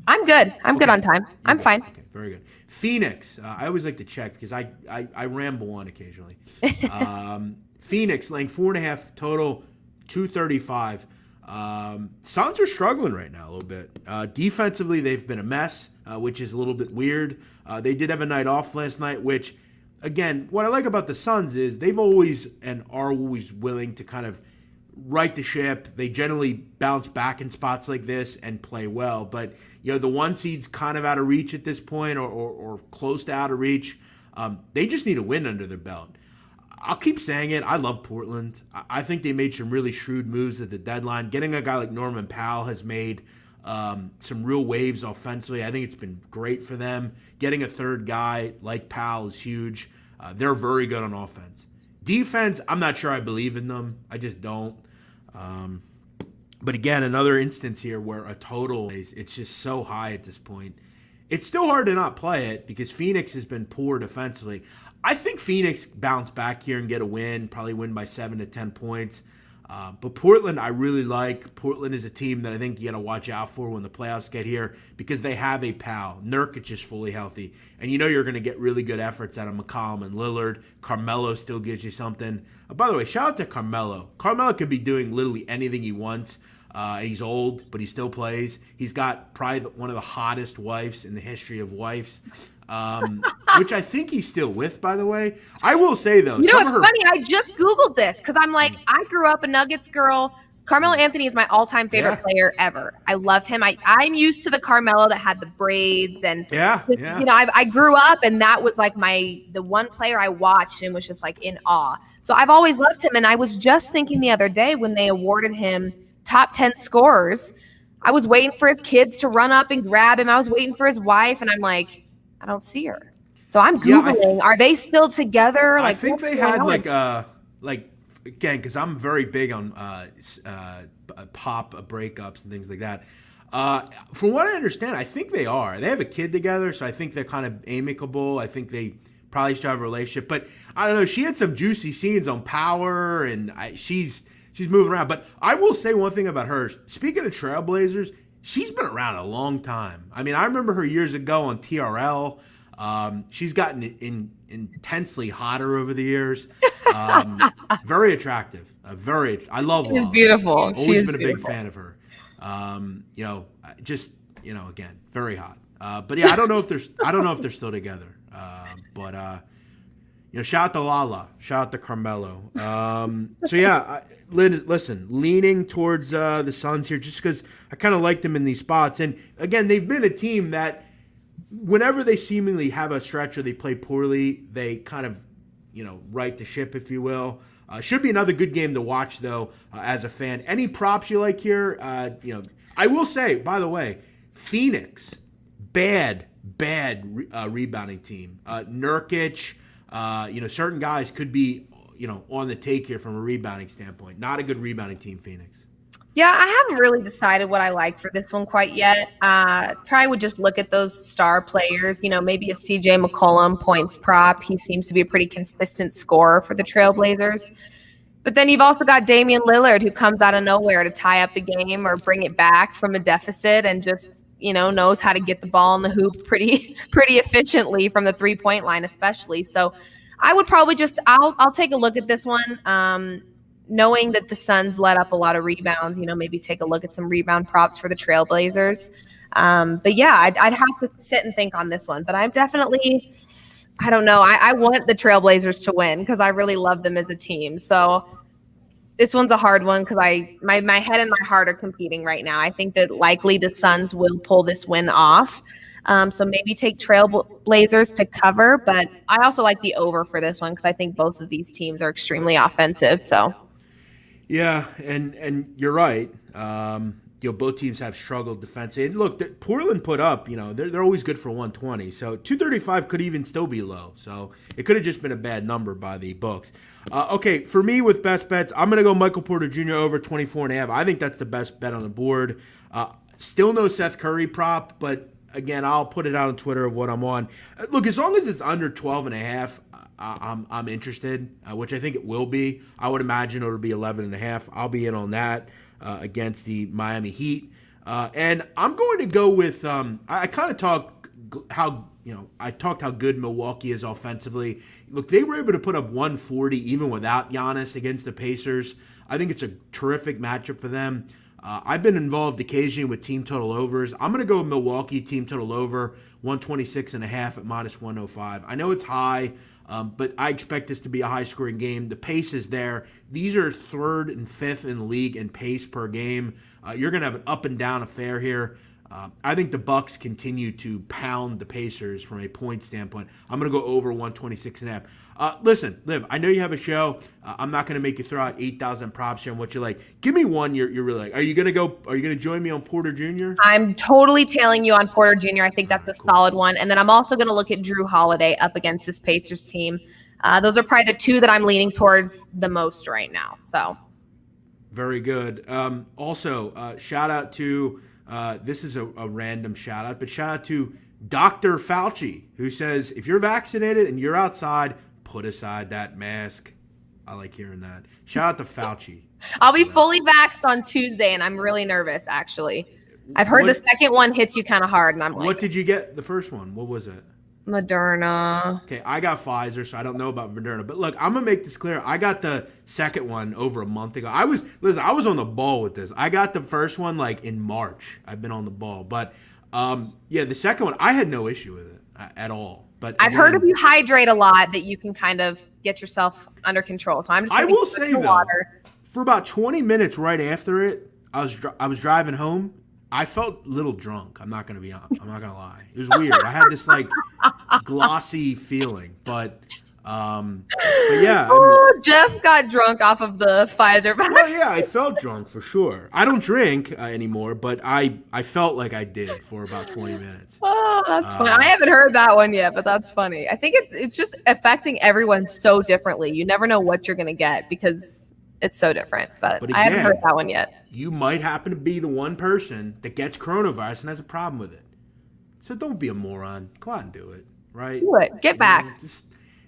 I'm good. I'm good on time. I'm fine. Okay, very good. Phoenix. I always like to check because I ramble on occasionally. Phoenix laying 4.5 total, 235. Suns are struggling right now a little bit. Defensively, they've been a mess, which is a little bit weird. They did have a night off last night, which, again, what I like about the Suns is they've always and are always willing to kind of right the ship. They generally bounce back in spots like this and play well. But, the one seed's kind of out of reach at this point or close to out of reach. They just need a win under their belt. I'll keep saying it. I love Portland. I think they made some really shrewd moves at the deadline. Getting a guy like Norman Powell has made some real waves offensively. I think it's been great for them. Getting a third guy like Powell is huge. They're very good on offense. Defense, I'm not sure I believe in them. I just don't. But again, another instance here where a total it's just so high at this point. It's still hard to not play it because Phoenix has been poor defensively. I think Phoenix bounce back here and get a win, probably win by 7 to 10 points. But Portland, I really like. Portland is a team that I think you got to watch out for when the playoffs get here because they have a pal. Nurkic is fully healthy. And you're going to get really good efforts out of McCollum and Lillard. Carmelo still gives you something. By the way, shout out to Carmelo. Carmelo could be doing literally anything he wants. He's old, but he still plays. He's got probably one of the hottest wives in the history of wives. Which I think he's still with, by the way. I will say, though. It's funny. I just Googled this because I'm like, I grew up a Nuggets girl. Carmelo Anthony is my all-time favorite player ever. I love him. I'm used to the Carmelo that had the braids and I grew up and that was like the one player I watched and was just like in awe. So I've always loved him. And I was just thinking the other day when they awarded him top 10 scorers, I was waiting for his kids to run up and grab him. I was waiting for his wife and I'm like, I don't see her. So I'm Googling, are they still together? I think they had again, because I'm very big on pop breakups and things like that. From what I understand, I think they are. They have a kid together, so I think they're kind of amicable. I think they probably still have a relationship. But I don't know. She had some juicy scenes on Power, and she's moving around. But I will say one thing about her. Speaking of Trailblazers, she's been around a long time. I mean, I remember her years ago on TRL. She's gotten intensely hotter over the years. Very attractive. I love Lala. She's beautiful. Always been a big fan of her. Again, very hot. But yeah, I don't know if they're still together. Shout out to Lala. Shout out to Carmelo. Listen, leaning towards the Suns here just because I kind of like them in these spots. And again, they've been a team that whenever they seemingly have a stretch or they play poorly, they kind of, right the ship, if you will. Should be another good game to watch, though, as a fan. Any props you like here? I will say, by the way, Phoenix, bad rebounding team. Nurkic, certain guys could be, on the take here from a rebounding standpoint. Not a good rebounding team, Phoenix. Yeah, I haven't really decided what I like for this one quite yet. Probably would just look at those star players, maybe a CJ McCollum points prop. He seems to be a pretty consistent scorer for the Trailblazers. But then you've also got Damian Lillard, who comes out of nowhere to tie up the game or bring it back from a deficit and just, knows how to get the ball in the hoop pretty efficiently from the 3-point line especially. So I would probably I'll take a look at this one. Knowing that the Suns let up a lot of rebounds, maybe take a look at some rebound props for the Trailblazers. But yeah, I'd have to sit and think on this one. But I'm definitely, I don't know. I want the Trailblazers to win because I really love them as a team. So this one's a hard one because my head and my heart are competing right now. I think that likely the Suns will pull this win off. So maybe take Trailblazers to cover, but I also like the over for this one because I think both of these teams are extremely offensive. So yeah, and you're right. Both teams have struggled defensively. And look, Portland put up, they're always good for 120. So 235 could even still be low. So it could have just been a bad number by the books. Okay, for me with best bets, I'm going to go Michael Porter Jr. over 24.5. I think that's the best bet on the board. Still no Seth Curry prop, but again, I'll put it out on Twitter of what I'm on. Look, as long as it's under 12.5, I'm interested, which I think it will be. I would imagine it'll be 11.5. I'll be in on that against the Miami Heat. And I'm going to go with I kind of talked how good Milwaukee is offensively. Look, they were able to put up 140 even without Giannis against the Pacers. I think it's a terrific matchup for them. I've been involved occasionally with team total overs. I'm going to go with Milwaukee team total over 126.5 at -105. I know it's high, but I expect this to be a high-scoring game. The pace is there. These are 3rd and 5th in the league in pace per game. You're going to have an up-and-down affair here. I think the Bucks continue to pound the Pacers from a point standpoint. I'm going to go over 126.5. Listen, Liv, I know you have a show. I'm not going to make you throw out 8,000 props here and what you like. Give me one you're really like. Are you going to join me on Porter Jr.? I'm totally tailing you on Porter Jr. I think that's a solid one. And then I'm also going to look at Drew Holiday up against this Pacers team. Those are probably the two that I'm leaning towards the most right now. So very good. Also, shout out to this is a random shout out, but shout out to Dr. Fauci, who says if you're vaccinated and you're outside, put aside that mask. I like hearing that. Shout out to Fauci. I'll be fully vaxxed on Tuesday, and I'm really nervous, actually. I've heard the second one hits you kind of hard, and I'm like... What did you get the first one? What was it? Moderna. Okay, I got Pfizer, so I don't know about Moderna. But look, I'm going to make this clear. I got the second one over a month ago. I was on the ball with this. I got the first one like in March. I've been on the ball. But the second one, I had no issue with it at all. But I've heard if you hydrate a lot that you can kind of get yourself under control. So I'm just going to say though, water. For about 20 minutes right after it, I was driving home. I felt a little drunk. I'm not gonna lie. It was weird. I had this like glossy feeling, but yeah. Jeff got drunk off of the Pfizer vaccine. Well, yeah, I felt drunk for sure. I don't drink anymore, but I felt like I did for about 20 minutes. Oh, that's funny. I haven't heard that one yet, but that's funny. I think it's just affecting everyone so differently. You never know what you're gonna get because it's so different. But again, I haven't heard that one yet. You might happen to be the one person that gets coronavirus and has a problem with it. So don't be a moron. Go out and do it, right? Do it. Get vaxxed.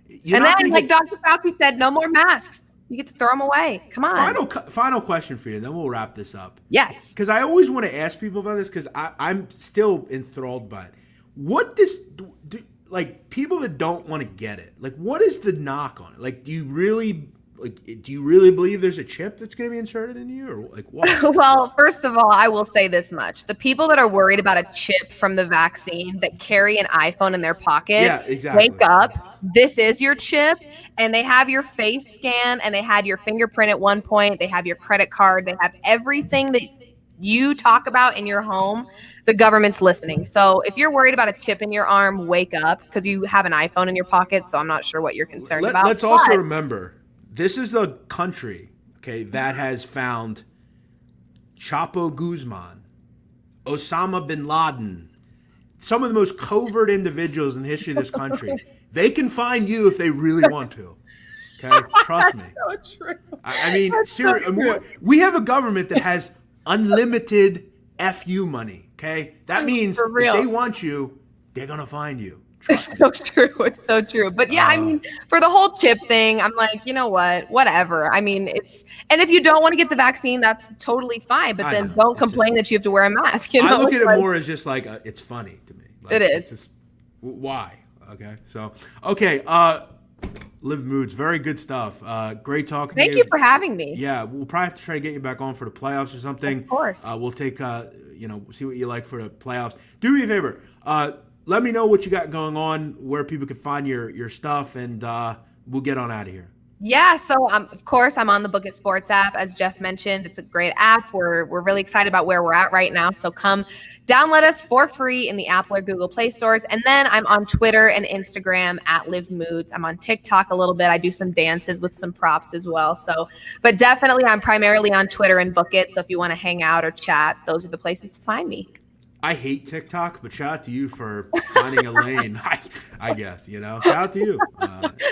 And then, like Dr. Fauci said, no more masks. You get to throw them away. Come on. Final question for you, then we'll wrap this up. Yes. Because I always want to ask people about this because I'm still enthralled by it. What like people that don't want to get it, like what is the knock on it? Like, do you really believe there's a chip that's going to be inserted in you, or like what? Well, first of all, I will say this much: the people that are worried about a chip from the vaccine that carry an iPhone in their pocket, yeah, exactly. Wake up! This is your chip, and they have your face scan, and they had your fingerprint at one point. They have your credit card. They have everything that you talk about in your home. The government's listening. So if you're worried about a chip in your arm, wake up, because you have an iPhone in your pocket. So I'm not sure what you're concerned about. Let's also remember. This is the country, okay, that has found Chapo Guzman, Osama bin Laden, some of the most covert individuals in the history of this country. They can find you if they really want to. Okay, trust me. That's so true. I mean, seriously, we have a government that has unlimited FU money. Okay, that means if they want you, they're gonna find you. It's so true. It's so true. But yeah, I mean, for the whole chip thing, I'm like, you know what? Whatever. I mean, and if you don't want to get the vaccine, that's totally fine. But then don't complain that you have to wear a mask. You know? I look at it more as just like it's funny to me. Like, it is. Why? Okay. So, okay. Live Moods, very good stuff. Great talking to you. Thank you for having me. Yeah, we'll probably have to try to get you back on for the playoffs or something. Of course. We'll take, see what you like for the playoffs. Do me a favor. Let me know what you got going on, where people can find your stuff, and we'll get on out of here. Yeah, so of course I'm on the Book It Sports app, as Jeff mentioned. It's a great app. We're really excited about where we're at right now. So come download us for free in the Apple or Google Play stores. And then I'm on Twitter and Instagram at Live Moods. I'm on TikTok a little bit. I do some dances with some props as well. So, but definitely I'm primarily on Twitter and Book It. So if you want to hang out or chat, those are the places to find me. I hate TikTok, but shout out to you for finding a lane. I guess, shout out to you.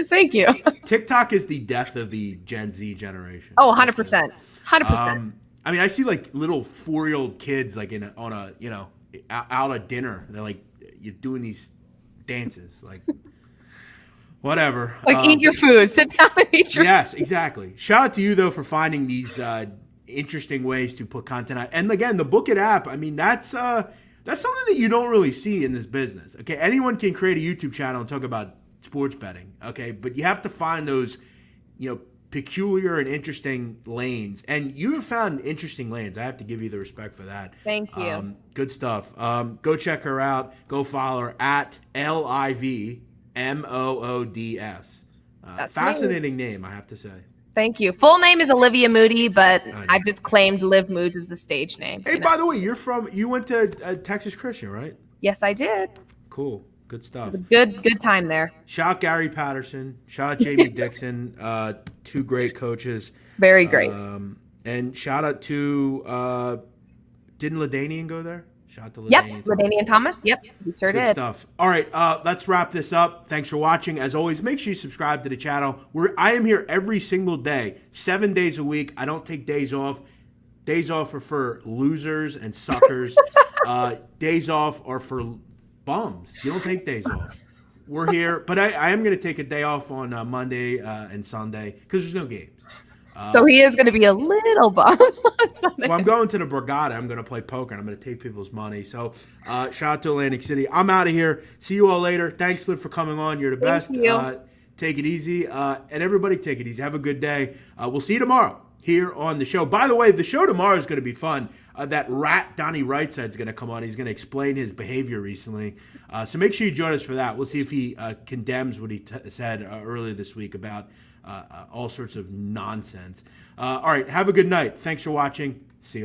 Thank you. TikTok is the death of the Gen Z generation. Oh, 100%. 100%. I mean, I see like little 4-year-old kids like out at dinner. They're like, you're doing these dances, like whatever. Like eat your food, sit down and eat your Yes, exactly. Shout out to you though for finding these interesting ways to put content out. And again, the Book It app, I mean, that's something that you don't really see in this business. Okay, anyone can create a YouTube channel and talk about sports betting. Okay, but you have to find those, peculiar and interesting lanes. And you have found interesting lanes. I have to give you the respect for that. Thank you. Good stuff. Go check her out. Go follow her at LIVMOODS. That's Fascinating name, I have to say. Thank you. Full name is Olivia Moody, but I've just claimed Live Moods as the stage name. Hey, by the way, you went to Texas Christian, right? Yes, I did. Cool. Good stuff. Good time there. Shout out Gary Patterson. Shout out Jamie Dixon. Two great coaches. Very great. And shout out to didn't LaDainian go there? Shout out to LaDainian. Yep, LaDainian Thomas. Yep, he sure Good did. Stuff. All right, let's wrap this up. Thanks for watching. As always, make sure you subscribe to the channel. I am here every single day, 7 days a week. I don't take days off. Days off are for losers and suckers. Days off are for bums. You don't take days off. We're here, but I am going to take a day off on Monday and Sunday because there's no games. So he is going to be a little bummed on Sunday. Well, I'm going to the Borgata. I'm going to play poker, and I'm going to take people's money. So shout out to Atlantic City. I'm out of here. See you all later. Thanks, Liv, for coming on. You're the best. Thank you. Take it easy. And everybody take it easy. Have a good day. We'll see you tomorrow here on the show. By the way, the show tomorrow is going to be fun. That rat Donnie Wrightside is going to come on. He's going to explain his behavior recently. So make sure you join us for that. We'll see if he condemns what he said earlier this week about all sorts of nonsense. All right. Have a good night. Thanks for watching. See you later.